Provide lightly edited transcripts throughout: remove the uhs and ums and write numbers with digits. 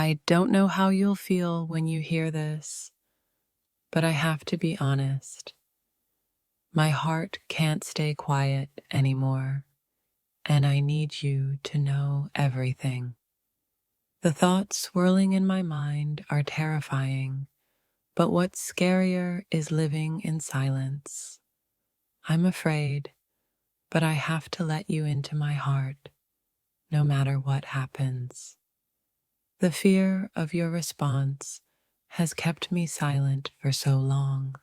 I don't know how you'll feel when you hear this, but I have to be honest. My heart can't stay quiet anymore, and I need you to know everything. The thoughts swirling in my mind are terrifying, but what's scarier is living in silence. I'm afraid, but I have to let you into my heart, no matter what happens. The fear of your response has kept me silent for so long,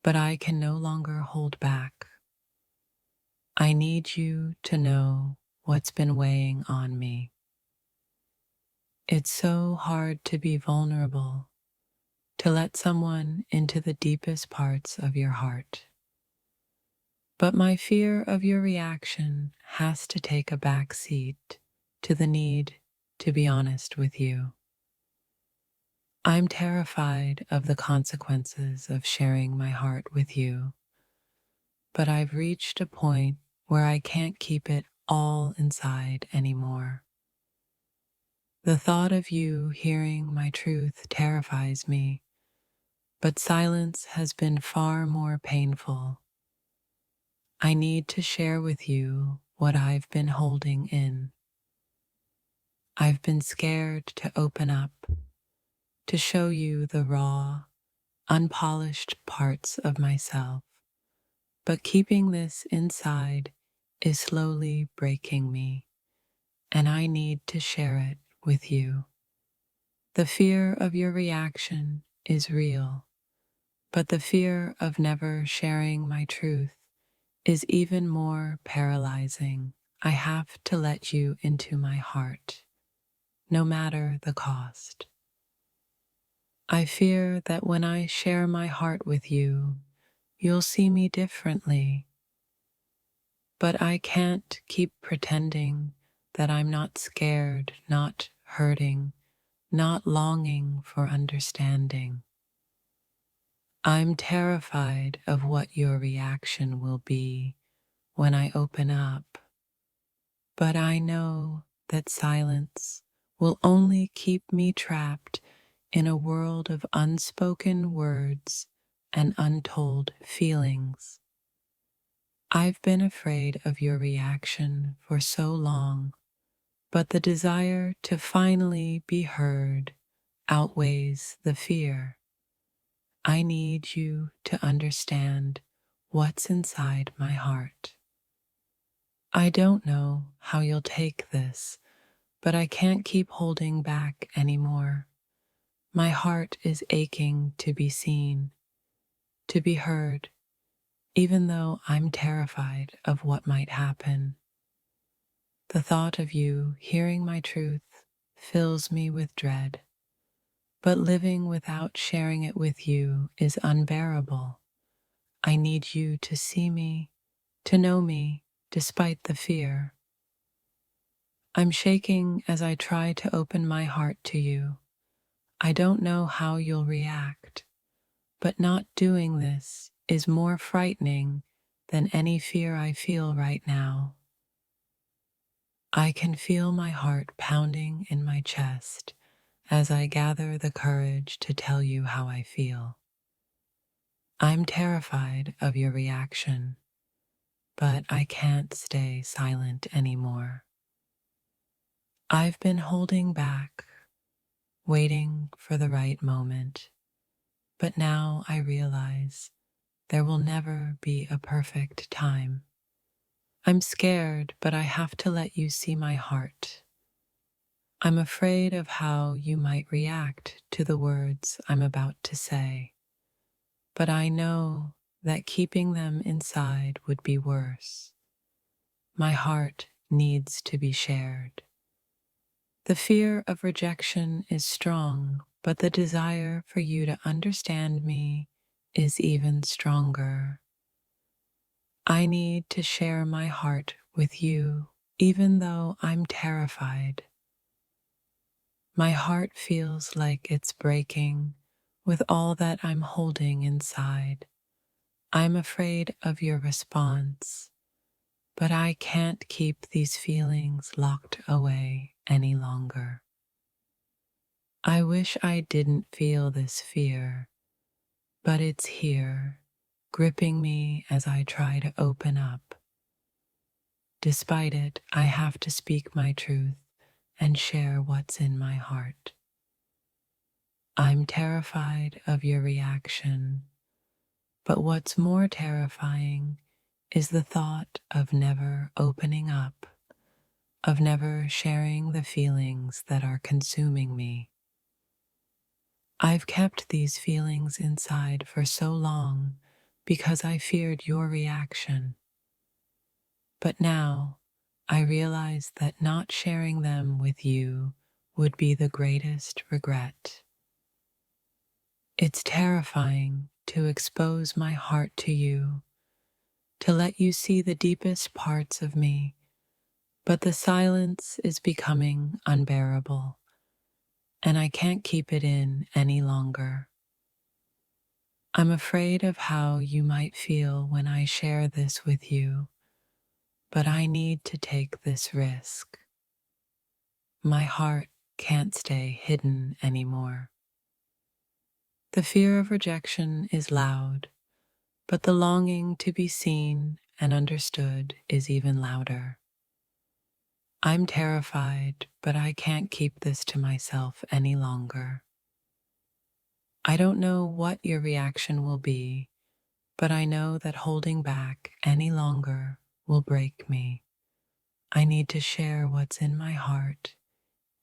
but I can no longer hold back. I need you to know what's been weighing on me. It's so hard to be vulnerable, to let someone into the deepest parts of your heart. But my fear of your reaction has to take a back seat to the need to be honest with you. I'm terrified of the consequences of sharing my heart with you, but I've reached a point where I can't keep it all inside anymore. The thought of you hearing my truth terrifies me, but silence has been far more painful. I need to share with you what I've been holding in. I've been scared to open up, to show you the raw, unpolished parts of myself. But keeping this inside is slowly breaking me, and I need to share it with you. The fear of your reaction is real, but the fear of never sharing my truth is even more paralyzing. I have to let you into my heart, no matter the cost. I fear that when I share my heart with you, you'll see me differently. But I can't keep pretending that I'm not scared, not hurting, not longing for understanding. I'm terrified of what your reaction will be when I open up, but I know that silence will only keep me trapped in a world of unspoken words and untold feelings. I've been afraid of your reaction for so long, but the desire to finally be heard outweighs the fear. I need you to understand what's inside my heart. I don't know how you'll take this, but I can't keep holding back anymore. My heart is aching to be seen, to be heard, even though I'm terrified of what might happen. The thought of you hearing my truth fills me with dread, but living without sharing it with you is unbearable. I need you to see me, to know me, despite the fear. I'm shaking as I try to open my heart to you. I don't know how you'll react, but not doing this is more frightening than any fear I feel right now. I can feel my heart pounding in my chest as I gather the courage to tell you how I feel. I'm terrified of your reaction, but I can't stay silent anymore. I've been holding back, waiting for the right moment, but now I realize there will never be a perfect time. I'm scared, but I have to let you see my heart. I'm afraid of how you might react to the words I'm about to say, but I know that keeping them inside would be worse. My heart needs to be shared. The fear of rejection is strong, but the desire for you to understand me is even stronger. I need to share my heart with you, even though I'm terrified. My heart feels like it's breaking with all that I'm holding inside. I'm afraid of your response, but I can't keep these feelings locked away any longer. I wish I didn't feel this fear, but it's here, gripping me as I try to open up. Despite it, I have to speak my truth and share what's in my heart. I'm terrified of your reaction, but what's more terrifying is the thought of never opening up, of never sharing the feelings that are consuming me. I've kept these feelings inside for so long because I feared your reaction. But now I realize that not sharing them with you would be the greatest regret. It's terrifying to expose my heart to you, to let you see the deepest parts of me, but the silence is becoming unbearable, and I can't keep it in any longer. I'm afraid of how you might feel when I share this with you, but I need to take this risk. My heart can't stay hidden anymore. The fear of rejection is loud, but the longing to be seen and understood is even louder. I'm terrified, but I can't keep this to myself any longer. I don't know what your reaction will be, but I know that holding back any longer will break me. I need to share what's in my heart,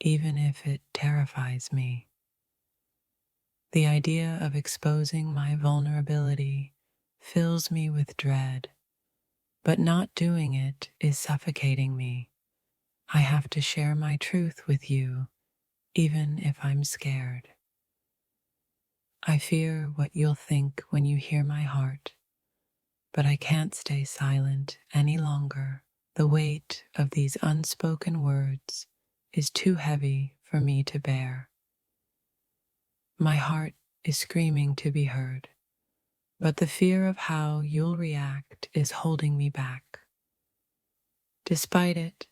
even if it terrifies me. The idea of exposing my vulnerability fills me with dread, but not doing it is suffocating me. I have to share my truth with you, even if I'm scared. I fear what you'll think when you hear my heart, but I can't stay silent any longer. The weight of these unspoken words is too heavy for me to bear. My heart is screaming to be heard, but the fear of how you'll react is holding me back. Despite it,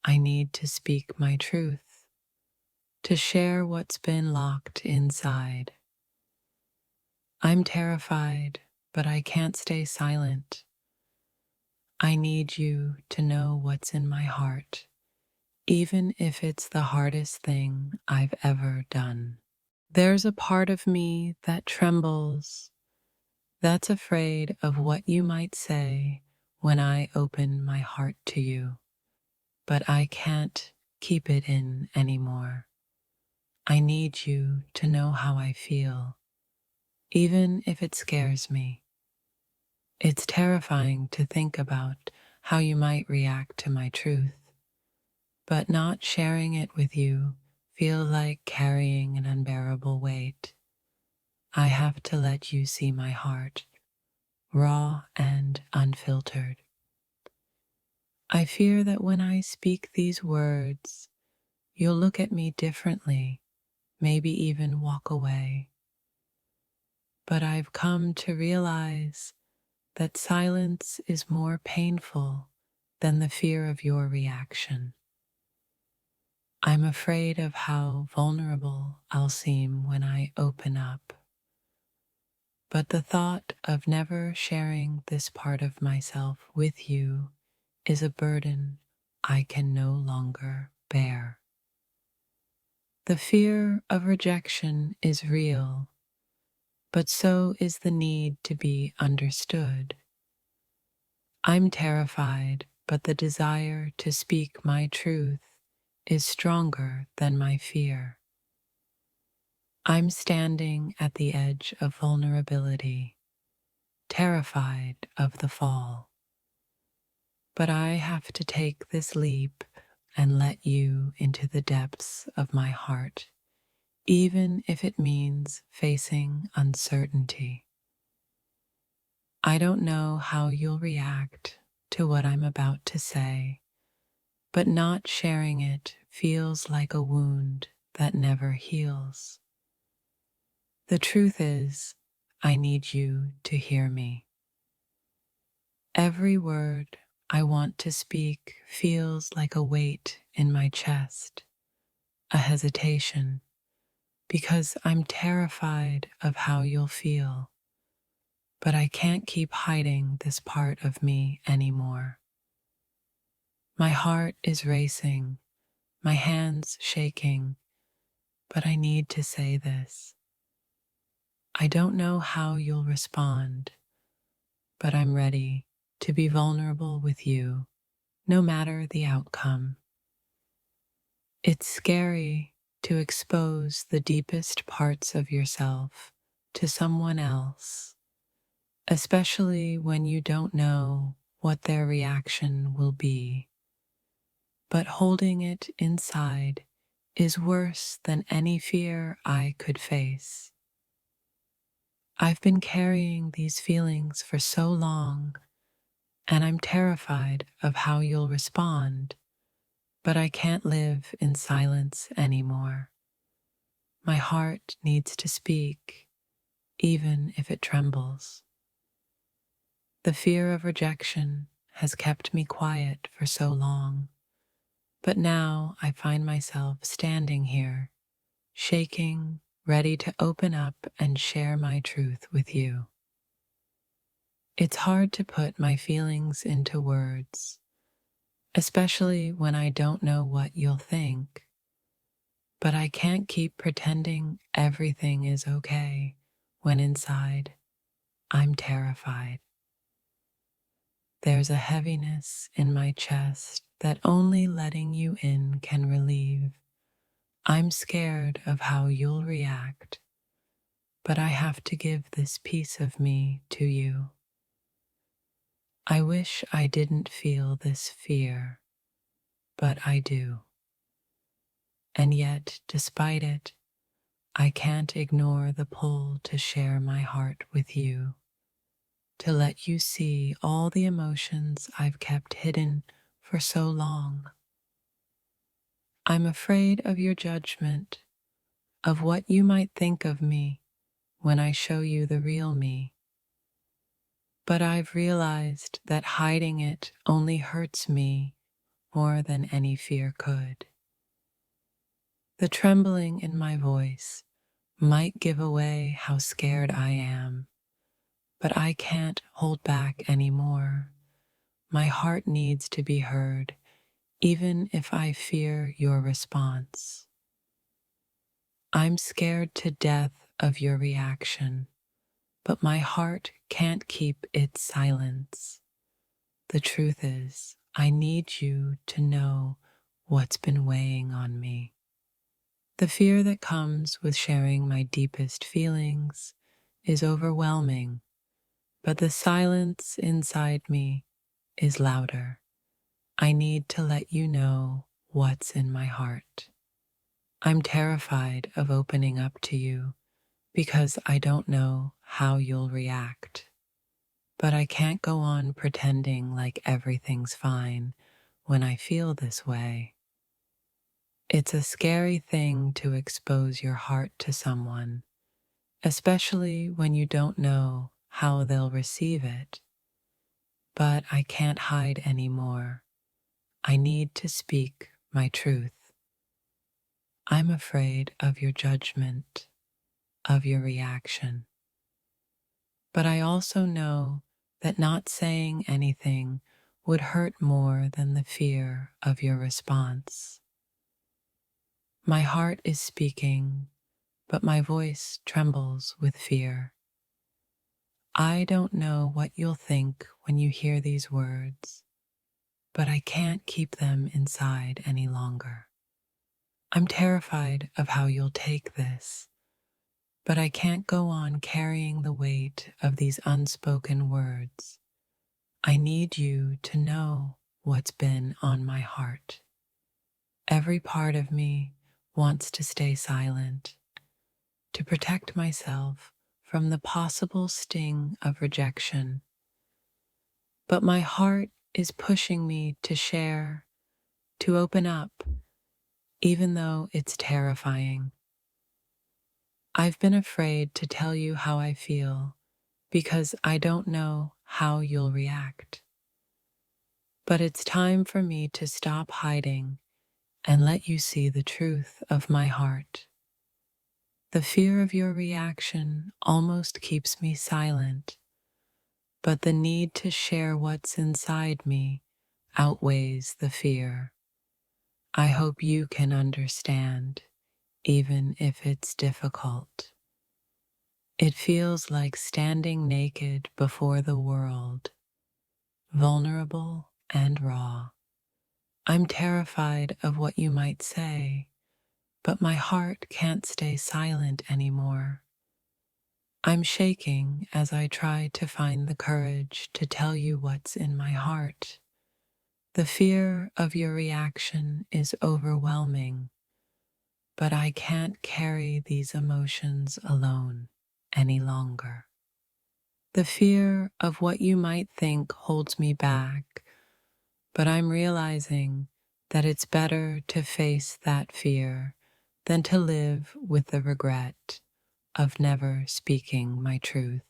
I need to speak my truth, to share what's been locked inside. I'm terrified, but I can't stay silent. I need you to know what's in my heart, even if it's the hardest thing I've ever done. There's a part of me that trembles, that's afraid of what you might say when I open my heart to you. But I can't keep it in anymore. I need you to know how I feel, even if it scares me. It's terrifying to think about how you might react to my truth, but not sharing it with you feels like carrying an unbearable weight. I have to let you see my heart, raw and unfiltered. I fear that when I speak these words, you'll look at me differently, maybe even walk away. But I've come to realize that silence is more painful than the fear of your reaction. I'm afraid of how vulnerable I'll seem when I open up. But the thought of never sharing this part of myself with you is a burden I can no longer bear. The fear of rejection is real, but so is the need to be understood. I'm terrified, but the desire to speak my truth is stronger than my fear. I'm standing at the edge of vulnerability, terrified of the fall. But I have to take this leap and let you into the depths of my heart, even if it means facing uncertainty. I don't know how you'll react to what I'm about to say, but not sharing it feels like a wound that never heals. The truth is, I need you to hear me. Every word I want to speak feels like a weight in my chest, a hesitation, because I'm terrified of how you'll feel, but I can't keep hiding this part of me anymore. My heart is racing, my hands shaking, but I need to say this. I don't know how you'll respond, but I'm ready to be vulnerable with you, no matter the outcome. It's scary to expose the deepest parts of yourself to someone else, especially when you don't know what their reaction will be. But holding it inside is worse than any fear I could face. I've been carrying these feelings for so long, and I'm terrified of how you'll respond, but I can't live in silence anymore. My heart needs to speak, even if it trembles. The fear of rejection has kept me quiet for so long, but now I find myself standing here, shaking, ready to open up and share my truth with you. It's hard to put my feelings into words, especially when I don't know what you'll think, but I can't keep pretending everything is okay when inside I'm terrified. There's a heaviness in my chest that only letting you in can relieve. I'm scared of how you'll react, but I have to give this piece of me to you. I wish I didn't feel this fear, but I do. And yet, despite it, I can't ignore the pull to share my heart with you, to let you see all the emotions I've kept hidden for so long. I'm afraid of your judgment, of what you might think of me when I show you the real me. But I've realized that hiding it only hurts me more than any fear could. The trembling in my voice might give away how scared I am, but I can't hold back anymore. My heart needs to be heard, even if I fear your response. I'm scared to death of your reaction, but my heart can't keep its silence. The truth is, I need you to know what's been weighing on me. The fear that comes with sharing my deepest feelings is overwhelming, but the silence inside me is louder. I need to let you know what's in my heart. I'm terrified of opening up to you because I don't know how you'll react. But I can't go on pretending like everything's fine when I feel this way. It's a scary thing to expose your heart to someone, especially when you don't know how they'll receive it. But I can't hide anymore. I need to speak my truth. I'm afraid of your judgment, of your reaction. But I also know that not saying anything would hurt more than the fear of your response. My heart is speaking, but my voice trembles with fear. I don't know what you'll think when you hear these words, but I can't keep them inside any longer. I'm terrified of how you'll take this, but I can't go on carrying the weight of these unspoken words. I need you to know what's been on my heart. Every part of me wants to stay silent, to protect myself from the possible sting of rejection. But my heart is pushing me to share, to open up, even though it's terrifying. I've been afraid to tell you how I feel because I don't know how you'll react. But it's time for me to stop hiding and let you see the truth of my heart. The fear of your reaction almost keeps me silent, but the need to share what's inside me outweighs the fear. I hope you can understand, even if it's difficult. It feels like standing naked before the world, vulnerable and raw. I'm terrified of what you might say, but my heart can't stay silent anymore. I'm shaking as I try to find the courage to tell you what's in my heart. The fear of your reaction is overwhelming, but I can't carry these emotions alone any longer. The fear of what you might think holds me back, but I'm realizing that it's better to face that fear than to live with the regret of never speaking my truth.